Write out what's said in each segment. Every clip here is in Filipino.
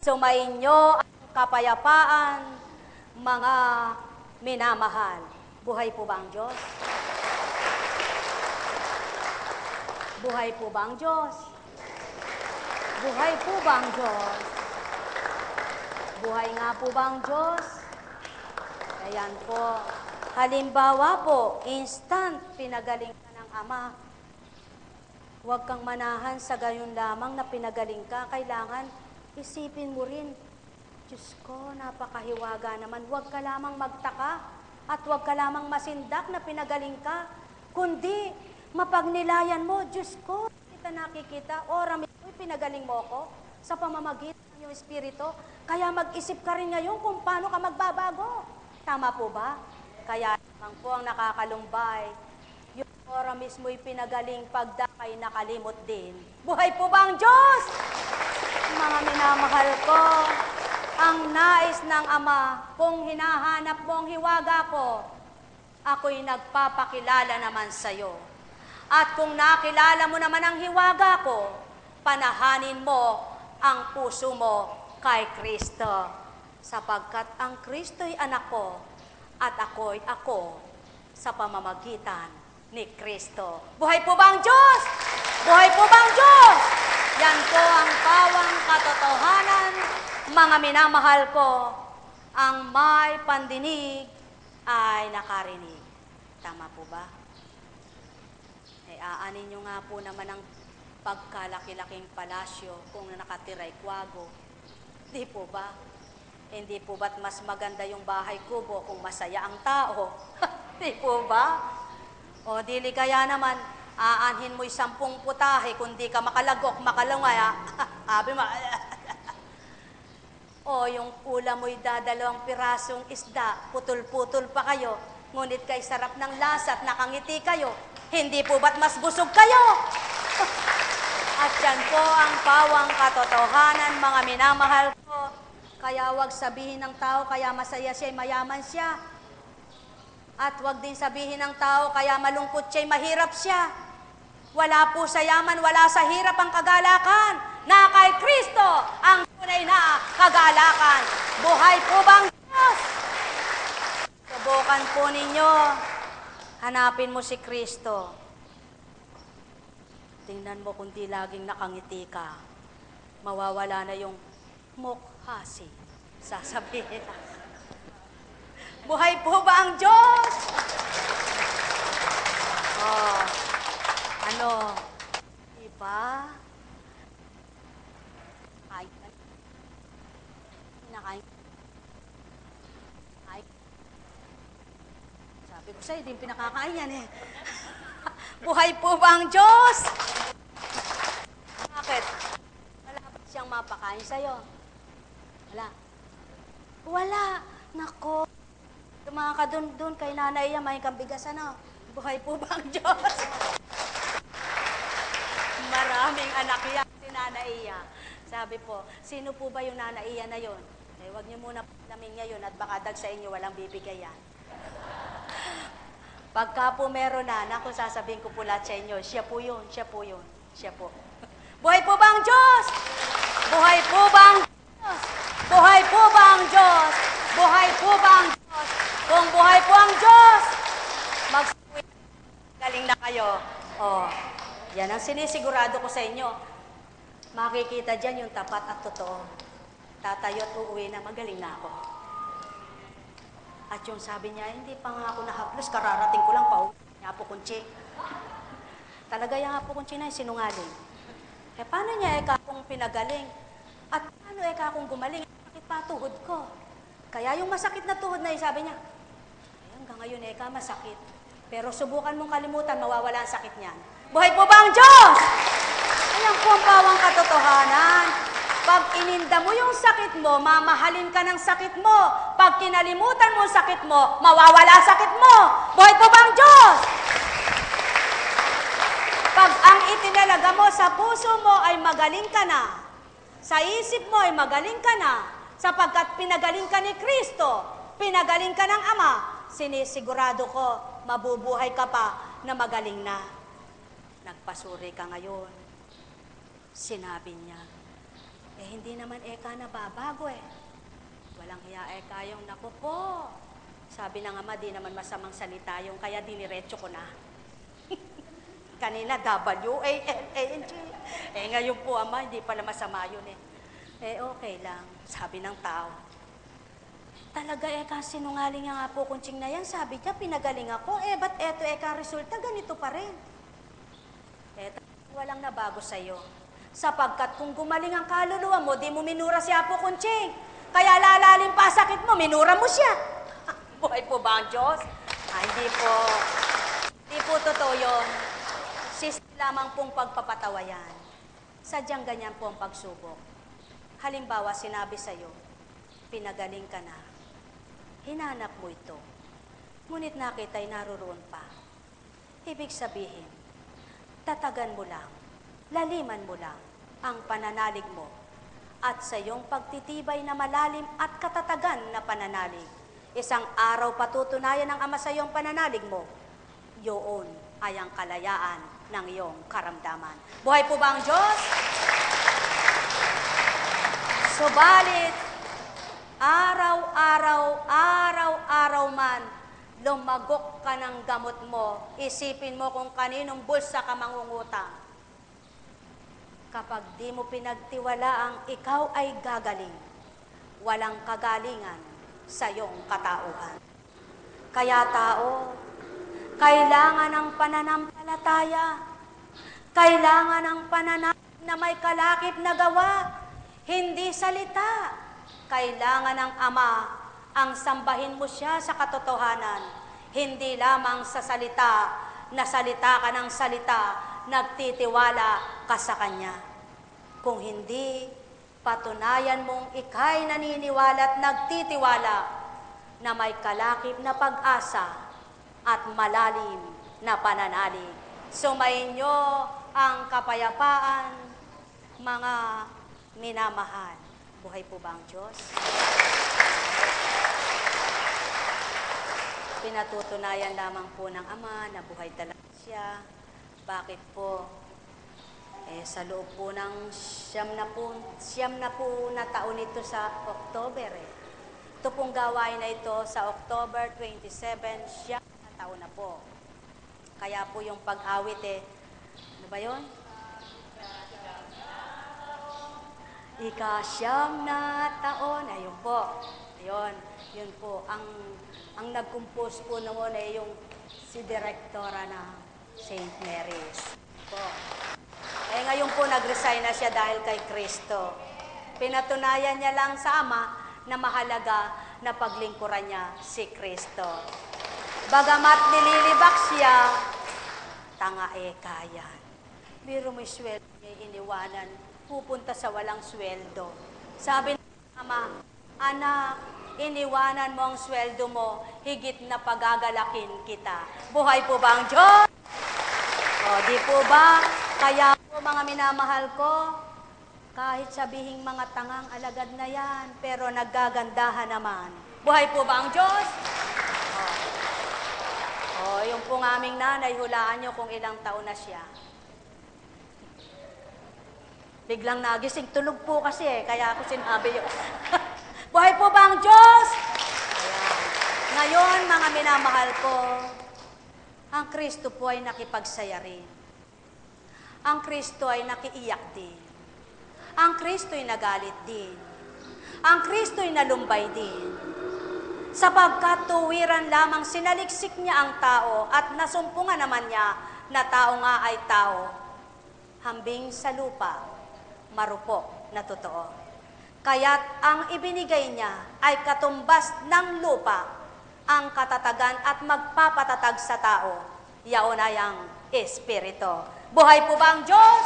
Sumainyo ang kapayapaan, mga minamahal. Buhay po ba ang Diyos? Buhay po ba ang Diyos? Buhay po ba ang Diyos? Buhay nga po ba ang Diyos? Ayan po. Halimbawa po, instant pinagaling ka ng Ama. Huwag kang manahan sa gayon lamang na pinagaling ka. Kailangan isipin mo rin, Diyos ko, napakahiwaga naman. Huwag ka lamang magtaka at huwag ka lamang masindak na pinagaling ka. Kundi, mapagnilayan mo, Diyos ko, kita nakikita, rami mo, pinagaling mo ako sa pamamagitan ng iyong Espiritu. Kaya mag-isip ka rin ngayon kung paano ka magbabago. Tama po ba? Kaya naman po ang nakakalumbay, yung ora mismo'y pinagaling pagdakay nakalimot din. Buhay po ba ang Diyos? Mga minamahal ko, ang nais ng Ama, kung hinahanap mo ang hiwaga ko, ako'y nagpapakilala naman sa'yo. At kung nakilala mo naman ang hiwaga ko, panahanin mo ang puso mo kay Kristo. Sapagkat ang Kristo'y anak ko at ako'y ako sa pamamagitan ni Kristo. Buhay po ba ang Diyos? Buhay po ba ang Diyos? Yan po ang pawang katotohanan, mga minamahal ko. Ang may pandinig ay nakarinig. Tama po ba? Aanin nyo nga po naman ang pagkalaki-laking palasyo kung nakatira'y kwago. Di po ba? Hindi po ba't mas maganda yung bahay kubo kung masaya ang tao? Di po ba? O dili kaya naman, aanhin mo'y 10 putahe kung di ka makalagok, makalungay. Abi ma... O yung ulam mo'y dadalawang pirasong isda, putol-putol pa kayo, ngunit kay sarap ng lasa at nakangiti kayo. Hindi po ba't mas busog kayo? At yan po ang pawang katotohanan, mga minamahal ko. Kaya wag sabihin ng tao, kaya masaya siya, mayaman siya. At wag din sabihin ng tao, kaya malungkot siya, mahirap siya. Wala po sa yaman, wala sa hirap ang kagalakan. Na kay Kristo ang tunay na kagalakan. Buhay po bang Diyos? Subukan po ninyo. Hanapin mo si Kristo. Tingnan mo kung di laging nakangiti ka. Mawawala na yung mukhasi. Sasabihin. Buhay po ba ang Diyos? Oh, ano? Diba? Sabi ko sa'yo, di pinakakain yan eh. Buhay po ba ang Diyos? Bakit? Wala ba siyang mapakain sa'yo? Wala. Wala. Nako. Mga ka doon kay nanay yan, may kambigas ano. Buhay po ba ang Diyos? Maraming anak yan si Nanay Iya. Sabi po, sino po ba yung Nanay Iya na yon? Eh, wag niyo muna namin ngayon at baka dag sa inyo walang bibigay yan. Pagka po meron na, naku, sasabihin ko po lahat sa inyo, siya po yun, siya po yun, siya po. Buhay po ba ang Diyos? Buhay po ba ang Diyos? Buhay po ba ang Diyos? Buhay po ba ang Diyos? Kung buhay po ang Diyos, magsuwi, galing na kayo. Oh, yan ang sinisigurado ko sa inyo. Makikita dyan yung tapat at totoo. Tatayo at uuwi na, magaling na ako. At yung sabi niya, hindi pa nga ako nahaplos, kararating ko lang pa uwi. Niya po kunchi. Talaga yung nga po kunchi na sinungaling. Eh, paano niya kung pinagaling? At paano kung gumaling? Bakit pa tuhod ko? Kaya yung masakit na tuhod na sabi niya, ay, hanggang ngayon masakit. Pero subukan mong kalimutan, mawawala ang sakit niyan. Buhay po ba ang Diyos? Ayan po ang pawang katotohanan. Pag ininda mo yung sakit mo, mamahalin ka ng sakit mo. Pag kinalimutan mo ang sakit mo, mawawala ang sakit mo. Buhay po ba ang Diyos? Pag ang itinalaga mo sa puso mo ay magaling ka na, sa isip mo ay magaling ka na, sapagkat pinagaling ka ni Kristo, pinagaling ka ng Ama, sinisigurado ko, mabubuhay ka pa na magaling na. Nagpasuri ka ngayon. Sinabi niya, Hindi naman eka nababago eh. Walang hiya eka yung naku po. Sabi ng ama, di naman masamang salita yung kaya diniretso ko na. Kanina, W-A-L-A-N-G. Ngayon po, ama, hindi pala masama yun eh. Okay lang, sabi ng tao. Talaga, sinungaling nga po kunching na yan. Sabi niya, pinagaling ako. Ba't eto, resulta, ganito pa rin. Walang nabago sa'yo. Sapagkat kung gumaling ang kaluluwa mo, di mo minura si Apo Kunching. Kaya lalalim pa sakit mo, minura mo siya. Buhay po ba ang Diyos? Hindi po. Hindi po totoo yun. System lamang pong pagpapatawa yan. Sadyang ganyan po ang pagsubok. Halimbawa, sinabi sa'yo, pinagaling ka na. Hinanap mo ito. Ngunit nakita'y naroon pa. Ibig sabihin, tatagan mo lang, laliman mo lang ang pananalig mo at sa iyong pagtitibay na malalim at katatagan na pananalig. Isang araw patutunayan ng Ama sa iyong pananalig mo, yun ay ang kalayaan ng iyong karamdaman. Buhay po ba ang Diyos? Subalit, araw-araw man, lumagok ka ng gamot mo, isipin mo kung kaninong bulsa ka mangungutang. Kapag di mo pinagtiwala ang ikaw ay gagaling, walang kagalingan sa iyong katauhan. Kaya tao, kailangan ng pananampalataya, kailangan ng pananalig na may kalakip na gawa, hindi salita. Kailangan ng Ama ang sambahin mo siya sa katotohanan, hindi lamang sa salita, na salita ka ng salita, nagtitiwala ka sa Kanya. Kung hindi, patunayan mong ika'y naniniwala at nagtitiwala na may kalakip na pag-asa at malalim na pananalig. Sumainyo ang kapayapaan, mga minamahal. Buhay po ba ang Diyos? Pinatutunayan lamang po ng Ama na buhay talaga siya. Bakit po? Sa loob po ng siyam na po na taon ito sa October Ito pong gawain na ito sa October 27, siyam na taon na po. Kaya po yung pag-awit ano ba yun? Ika-siyam na taon. Ayun po. Ayun. Yun po. Ang nag-compose po noon yung si Direktora ng St. Mary's. Po. Ngayon po nag-resign na siya dahil kay Kristo. Pinatunayan niya lang sa Ama na mahalaga na paglingkuran niya si Kristo. Bagamat nililibak siya, tanga kayan. Biro mo yung sweldo niya iniwanan, pupunta sa walang sweldo. Sabi ng Ama, anak, iniwanan mo ang sweldo mo, higit na pagagalakin kita. Buhay po ba ang Diyos? Di po ba? Kaya po mga minamahal ko, kahit sabihing mga tangang alagad na yan, pero naggagandahan naman. Buhay po ba ang Diyos? Yung pong aming nanay, hulaan nyo kung ilang taon na siya. Biglang nagising, tulog po kasi kaya ako sinabi yun. Buhay po ba ang Diyos? Ayan. Ngayon, mga minamahal ko, ang Kristo po ay nakipagsaya rin. Ang Kristo ay nakiiyak din. Ang Kristo ay nagalit din. Ang Kristo ay nalumbay din. Sapagkat tuwiran lamang sinaliksik niya ang tao at nasumpungan naman niya na tao nga ay tao. Hambing sa lupa, marupok na totoo. Kaya't ang ibinigay niya ay katumbas ng lupa, ang katatagan at magpapatatag sa tao. Yaon ay ang Espiritu. Buhay po ba ang Diyos?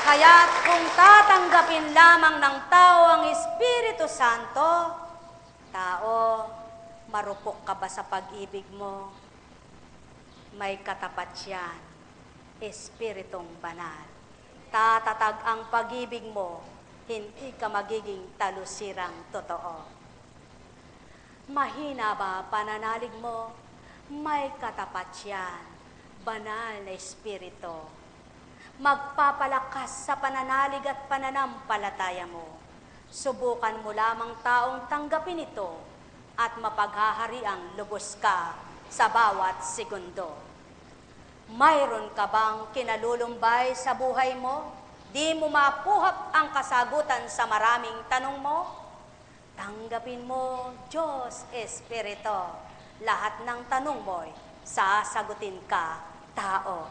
Kaya't kung tatanggapin lamang ng tao ang Espiritu Santo, tao, marupok ka ba sa pag-ibig mo? May katapat yan, Espiritong Banal. Tatatag ang pag-ibig mo, hindi ka magiging talusirang totoo. Mahina ba pananalig mo? May katapat yan, banal na Espiritu. magpapalakas sa pananalig at pananampalataya mo. Subukan mo lamang taong tanggapin ito at mapaghahariang lubos ka sa bawat segundo. Mayroon ka bang kinalulumbay sa buhay mo? Di mo mapuhap ang kasagutan sa maraming tanong mo? Tanggapin mo, Diyos Espiritu. Lahat ng tanong mo'y sasagutin ka, tao.